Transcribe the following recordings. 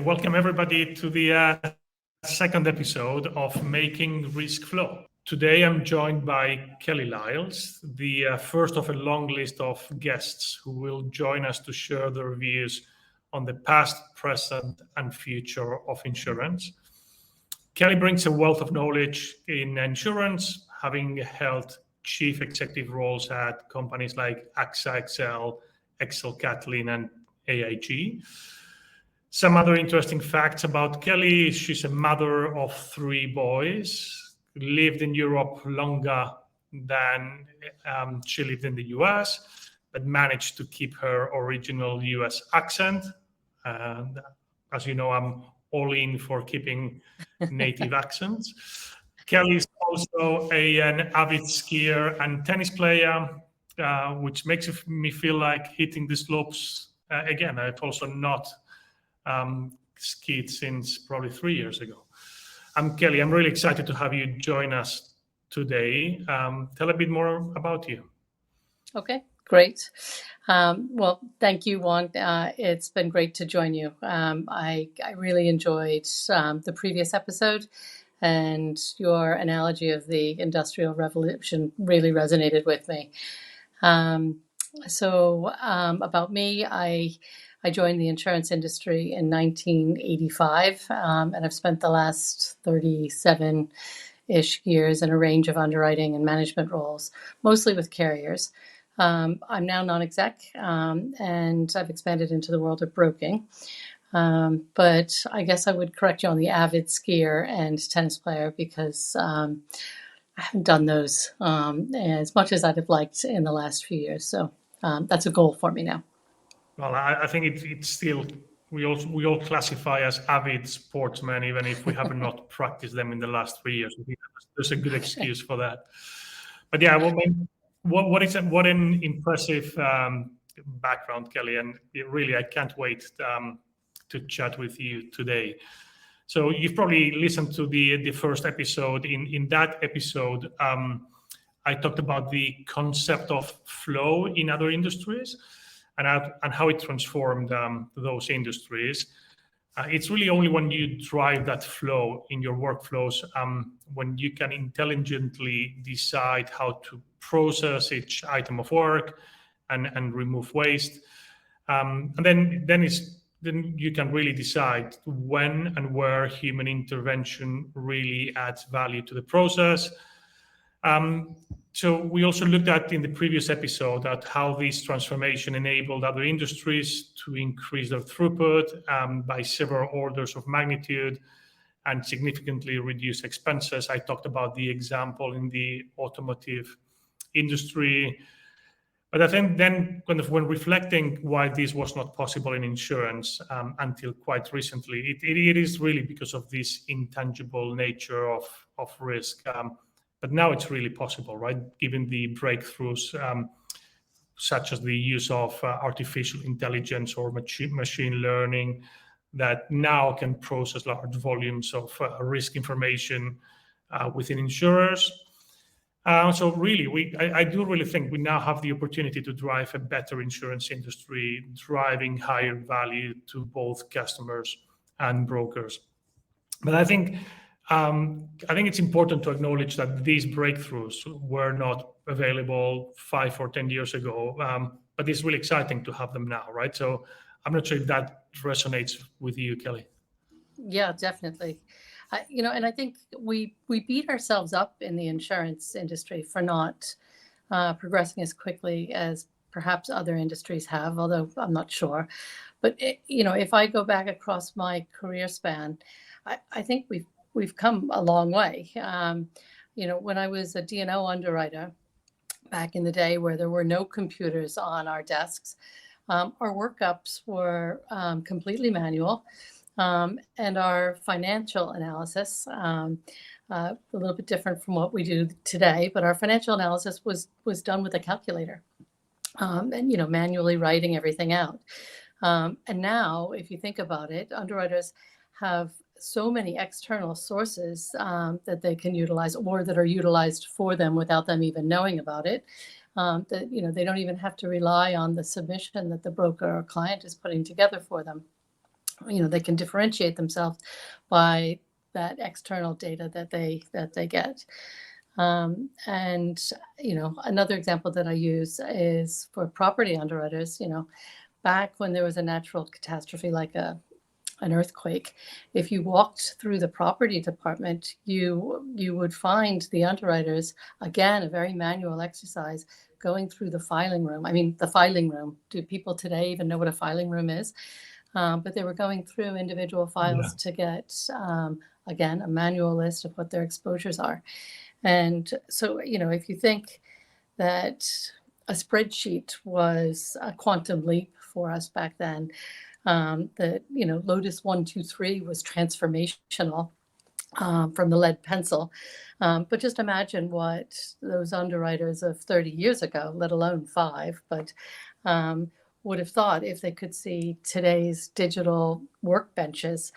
welcome everybody to the second episode of Making Risk Flow. Today I'm joined by Kelly Lyles, the first of a long list of guests who will join us to share their views on the past, present, and future of insurance. Kelly brings a wealth of knowledge in insurance, having held chief executive roles at companies like AXA-XL, XL Catlin, and AIG. Some other interesting facts about Kelly: she's a mother of 3 boys, lived in Europe longer than she lived in the US, but managed to keep her original US accent. And as you know, I'm all in for keeping native accents. Kelly is also an avid skier and tennis player, which makes me feel like hitting the slopes again. I've also not skied since probably 3 years ago. I'm Kelly. I'm really excited to have you join us today. Tell a bit more about you. Okay, great. Well, thank you, Juan. It's been great to join you. I really enjoyed the previous episode, and your analogy of the Industrial Revolution really resonated with me. So about me, I joined the insurance industry in 1985, and I've spent the last 37-ish years in a range of underwriting and management roles, mostly with carriers. I'm now non-exec, and I've expanded into the world of broking. But I guess I would correct you on the avid skier and tennis player, because I haven't done those as much as I'd have liked in the last few years. So that's a goal for me now. Well, I think it's still, we all classify as avid sportsmen, even if we have not practiced them in the last 3 years. There's a good excuse for that. But yeah, what an impressive background, Kelly, and really I can't wait to chat with you today. So you've probably listened to the first episode. In that episode, I talked about the concept of flow in other industries, and how it transformed those industries. It's really only when you drive that flow in your workflows, when you can intelligently decide how to process each item of work and remove waste. And then you can really decide when and where human intervention really adds value to the process. So we also looked at in the previous episode at how this transformation enabled other industries to increase their throughput by several orders of magnitude and significantly reduce expenses. I talked about the example in the automotive industry. But I think then when reflecting why this was not possible in insurance until quite recently, it is really because of this intangible nature of risk. But now it's really possible, right? Given the breakthroughs such as the use of artificial intelligence or machine learning that now can process large volumes of risk information within insurers. So really, I do really think we now have the opportunity to drive a better insurance industry, driving higher value to both customers and brokers. But I think it's important to acknowledge that these breakthroughs were not available 5 or 10 years ago, but it's really exciting to have them now, right? So I'm not sure if that resonates with you, Kelly. Yeah, definitely. And I think we beat ourselves up in the insurance industry for not progressing as quickly as perhaps other industries have, although I'm not sure. But if I go back across my career span, I think we've come a long way. When I was a D&O underwriter back in the day, where there were no computers on our desks, our workups were completely manual, and our financial analysis, a little bit different from what we do today, but our financial analysis was done with a calculator, and manually writing everything out. And now, if you think about it, underwriters have so many external sources that they can utilize, or that are utilized for them without them even knowing about it, that they don't even have to rely on the submission that the broker or client is putting together for them. They can differentiate themselves by that external data that they get. And another example that I use is for property underwriters. Back when there was a natural catastrophe like an earthquake, if you walked through the property department, you would find the underwriters, again, a very manual exercise, going through the filing room. I mean, the filing room. Do people today even know what a filing room is? But they were going through individual files to get, again, a manual list of what their exposures are. And so, if you think that a spreadsheet was a quantum leap for us back then, that, Lotus 123 was transformational from the lead pencil. But just imagine what those underwriters of 30 years ago, let alone 5, but would have thought if they could see today's digital workbenches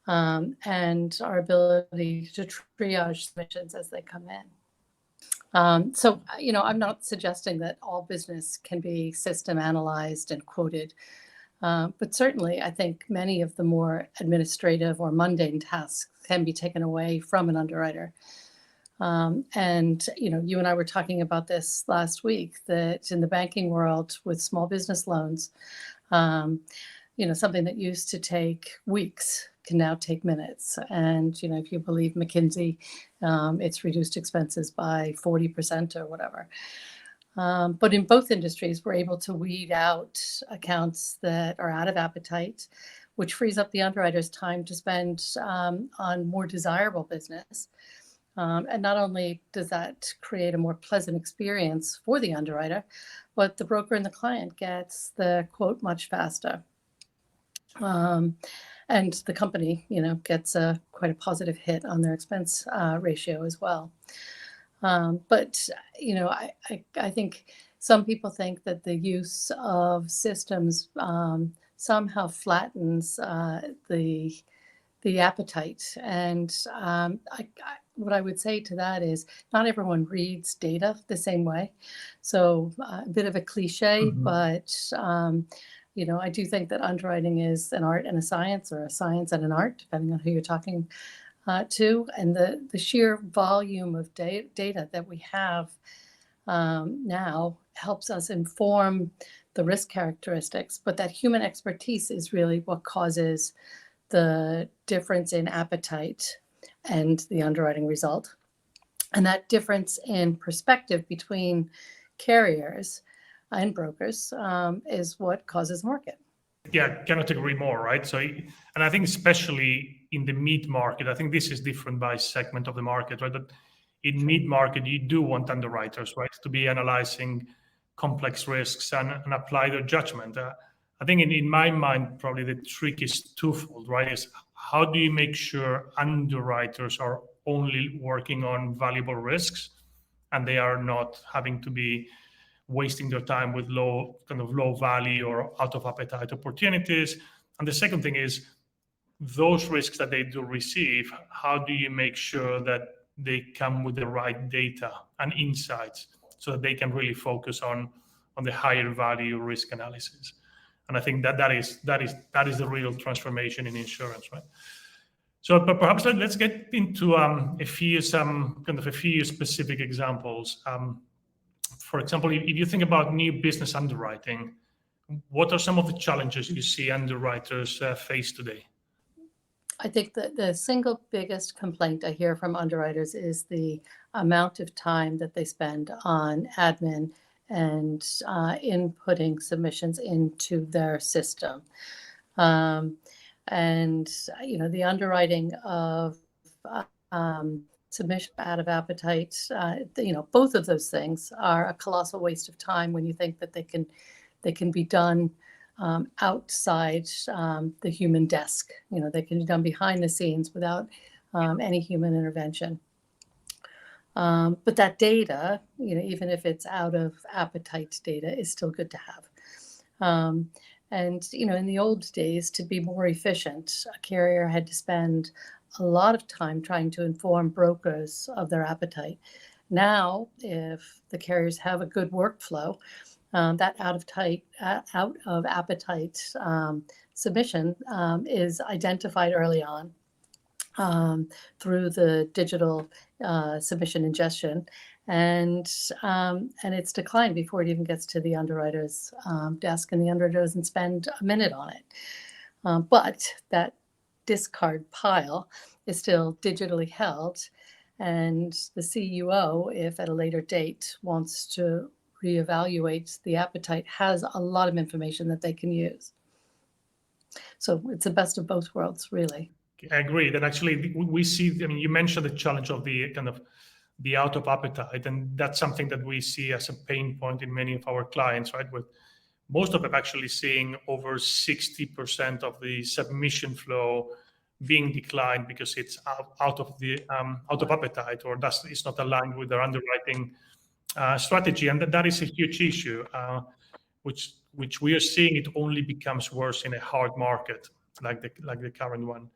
and our ability to triage submissions as they come in. So, I'm not suggesting that all business can be system analyzed and quoted, but certainly I think many of the more administrative or mundane tasks can be taken away from an underwriter. And, you and I were talking about this last week, that in the banking world with small business loans, something that used to take weeks can now take minutes. And, if you believe McKinsey, it's reduced expenses by 40% or whatever. But in both industries, we're able to weed out accounts that are out of appetite, which frees up the underwriter's time to spend on more desirable business. And not only does that create a more pleasant experience for the underwriter, but the broker and the client gets the quote much faster. And the company, gets quite a positive hit on their expense ratio as well. But, I think some people think that the use of systems somehow flattens the appetite. And what I would say to that is not everyone reads data the same way. So a bit of a cliche, but, I do think that underwriting is an art and a science, or a science and an art, depending on who you're talking to. And the sheer volume of data that we have now helps us inform the risk characteristics. But that human expertise is really what causes the difference in appetite and the underwriting result. And that difference in perspective between carriers and brokers is what causes market. Yeah, cannot agree more, right? So, and I think especially in the mid-market, I think this is different by segment of the market, right? That in mid-market, you do want underwriters, right, to be analyzing complex risks and apply their judgment. I think in my mind, probably the trick is twofold, right? Is how do you make sure underwriters are only working on valuable risks and they are not having to be wasting their time with low value or out of appetite opportunities. And the second thing is those risks that they do receive, how do you make sure that they come with the right data and insights so that they can really focus on the higher value risk analysis? And I think that is the real transformation in insurance, right? So, but perhaps let's get into a few specific examples. For example, if you think about new business underwriting, what are some of the challenges you see underwriters face today? I think that the single biggest complaint I hear from underwriters is the amount of time that they spend on admin and inputting submissions into their system. And, the underwriting of submission out of appetite, both of those things are a colossal waste of time when you think that they can be done outside the human desk. They can be done behind the scenes without any human intervention. But that data, even if it's out of appetite data, is still good to have. And, in the old days, to be more efficient, a carrier had to spend a lot of time trying to inform brokers of their appetite. Now, if the carriers have a good workflow, that out of appetite submission is identified early on through the digital submission ingestion, and it's declined before it even gets to the underwriter's desk, and the underwriter doesn't spend a minute on it. But that discard pile is still digitally held, and the CUO, if at a later date wants to reevaluate the appetite, has a lot of information that they can use. So it's the best of both worlds, really. I agree that actually we see, I mean, you mentioned the challenge of the kind of the out of appetite, and that's something that we see as a pain point in many of our clients, right? With most of them actually seeing over 60% of the submission flow being declined because it's out of appetite, or it's not aligned with their underwriting strategy, and that is a huge issue, which we are seeing. It only becomes worse in a hard market like the current one.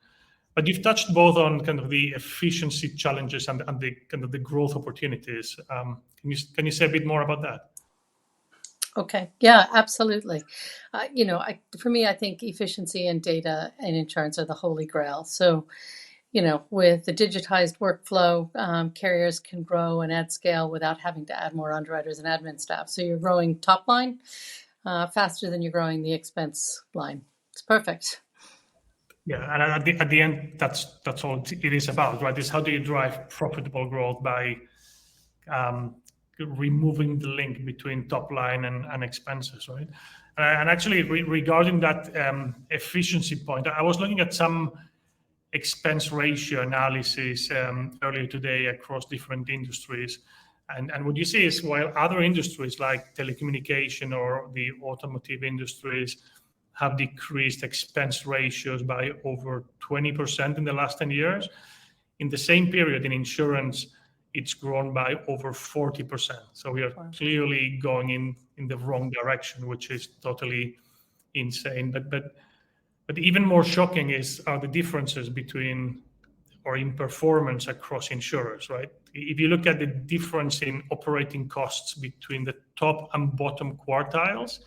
But you've touched both on kind of the efficiency challenges and the kind of the growth opportunities. Can you say a bit more about that? Okay. Yeah, absolutely. For me, I think efficiency and data and insurance are the holy grail. So, with the digitized workflow, carriers can grow and add scale without having to add more underwriters and admin staff. So you're growing top line faster than you're growing the expense line. It's perfect. Yeah, and at the end, that's all it is about, right? Is how do you drive profitable growth by removing the link between top line and expenses, right? And actually, regarding that efficiency point, I was looking at some expense ratio analysis earlier today across different industries. And what you see is while other industries like telecommunication or the automotive industries have decreased expense ratios by over 20% in the last 10 years, in the same period in insurance, it's grown by over 40%. So we are clearly going in the wrong direction, which is totally insane. But even more shocking are the differences in performance across insurers, right? If you look at the difference in operating costs between the top and bottom quartiles,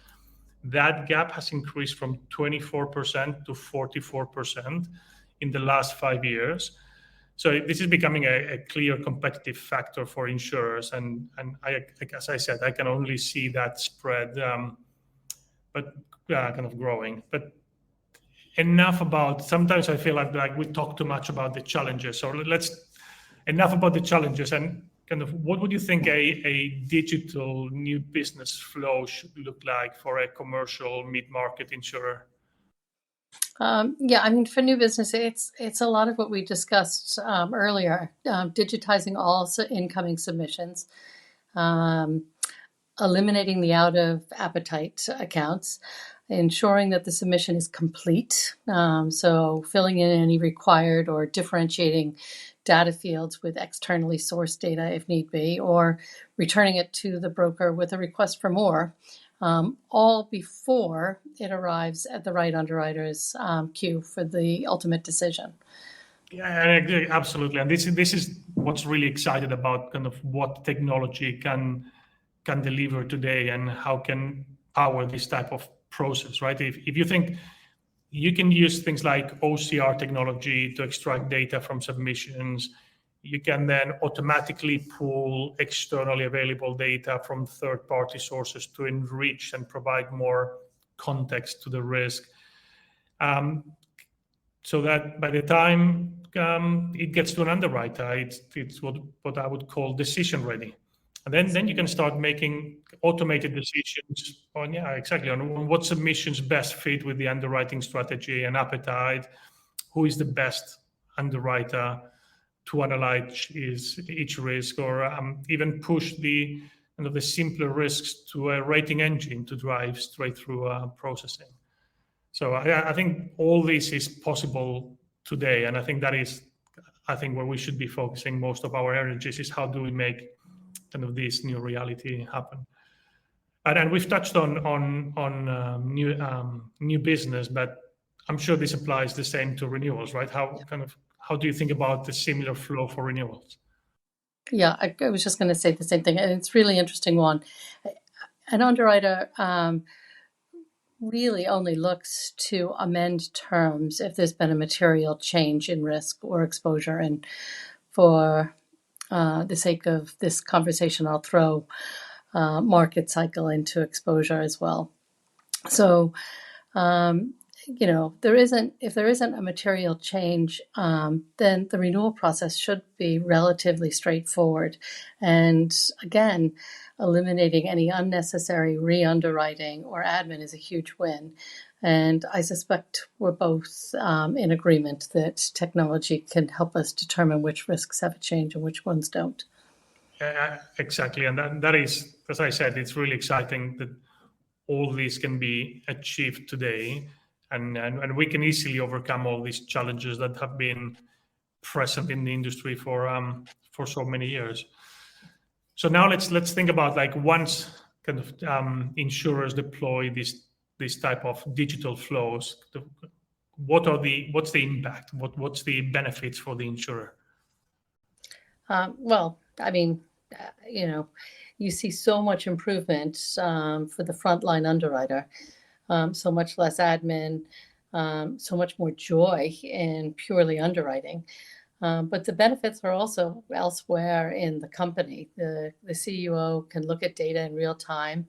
that gap has increased from 24% to 44% in the last 5 years. So this is becoming a clear competitive factor for insurers. And as I said, I can only see that spread, but kind of growing. But enough about, sometimes I feel like we talk too much about the challenges. So enough about the challenges, and kind of what would you think a digital new business flow should look like for a commercial mid-market insurer? For new business, it's a lot of what we discussed earlier, digitizing all incoming submissions, eliminating the out of appetite accounts, ensuring that the submission is complete. So filling in any required or differentiating data fields with externally sourced data if need be, or returning it to the broker with a request for more, all before it arrives at the right underwriter's queue for the ultimate decision. Yeah, I agree, absolutely. And this is what's really excited about kind of what technology can deliver today and how can power this type of process, right? If you think you can use things like OCR technology to extract data from submissions, you can then automatically pull externally available data from third-party sources to enrich and provide more context to the risk. So that by the time it gets to an underwriter, it's what I would call decision ready. And then you can start making automated decisions on what submissions best fit with the underwriting strategy and appetite, who is the best underwriter to analyze each risk, or even push the simpler risks to a rating engine to drive straight through processing. So I think all this is possible today, and I think where we should be focusing most of our energies is how do we make kind of this new reality happen. And we've touched on new business, but I'm sure this applies the same to renewals, right? How do you think about the similar flow for renewals? Yeah, I was just going to say the same thing, and it's really interesting, Juan. an underwriter really only looks to amend terms if there's been a material change in risk or exposure. And for the sake of this conversation, I'll throw market cycle into exposure as well. So, if there isn't a material change, then the renewal process should be relatively straightforward. And again, eliminating any unnecessary re-underwriting or admin is a huge win. And I suspect we're both in agreement that technology can help us determine which risks have a change and which ones don't. Exactly. And that is, as I said, it's really exciting that all these can be achieved today. And we can easily overcome all these challenges that have been present in the industry for so many years. So now let's think about, like, once kind of insurers deploy this type of digital flows, what's the impact? What's the benefits for the insurer? Well, I mean, you see so much improvement for the frontline underwriter, so much less admin, so much more joy in purely underwriting. But the benefits are also elsewhere in the company. The CEO can look at data in real time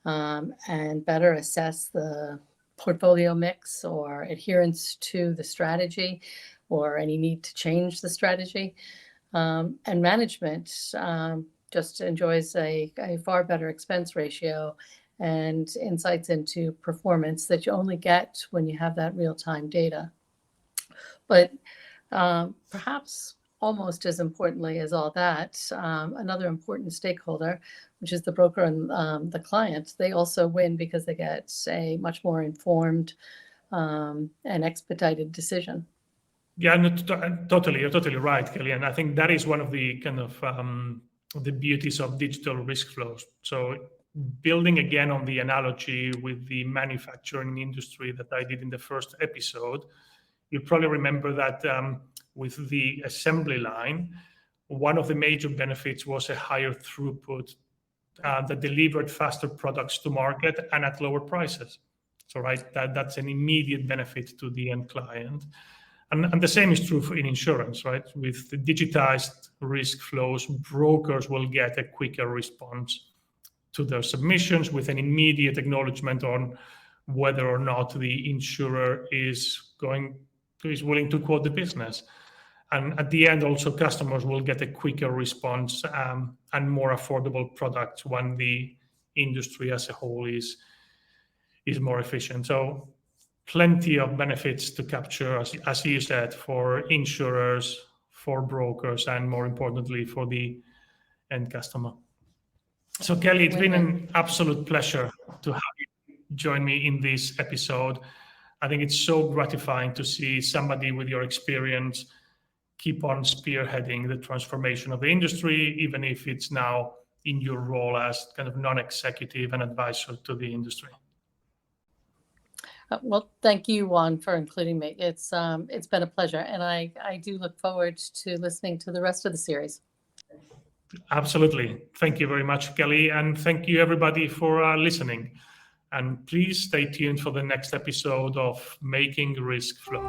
and better assess the portfolio mix or adherence to the strategy or any need to change the strategy. And management just enjoys a far better expense ratio and insights into performance that you only get when you have that real-time data. But perhaps almost as importantly as all that, another important stakeholder, which is the broker and the client, they also win because they get a much more informed and expedited decision. Yeah, no, totally. You're totally right, Kelly. And I think that is one of the kind of the beauties of digital risk flows. So building again on the analogy with the manufacturing industry that I did in the first episode, you probably remember that with the assembly line, one of the major benefits was a higher throughput that delivered faster products to market and at lower prices. So that's an immediate benefit to the end client. And the same is true in insurance, right? With the digitized risk flows, brokers will get a quicker response to their submissions with an immediate acknowledgement on whether or not the insurer is willing to quote the business. And at the end, also customers will get a quicker response and more affordable products when the industry as a whole is more efficient. So plenty of benefits to capture, as you said, for insurers, for brokers, and more importantly, for the end customer. So Kelly, it's been an absolute pleasure to have you join me in this episode. I think it's so gratifying to see somebody with your experience keep on spearheading the transformation of the industry, even if it's now in your role as kind of non-executive and advisor to the industry. Well, thank you, Juan, for including me. It's been a pleasure, and I do look forward to listening to the rest of the series. Absolutely. Thank you very much, Kelly, and thank you everybody for listening. And please stay tuned for the next episode of Making Risk Flow.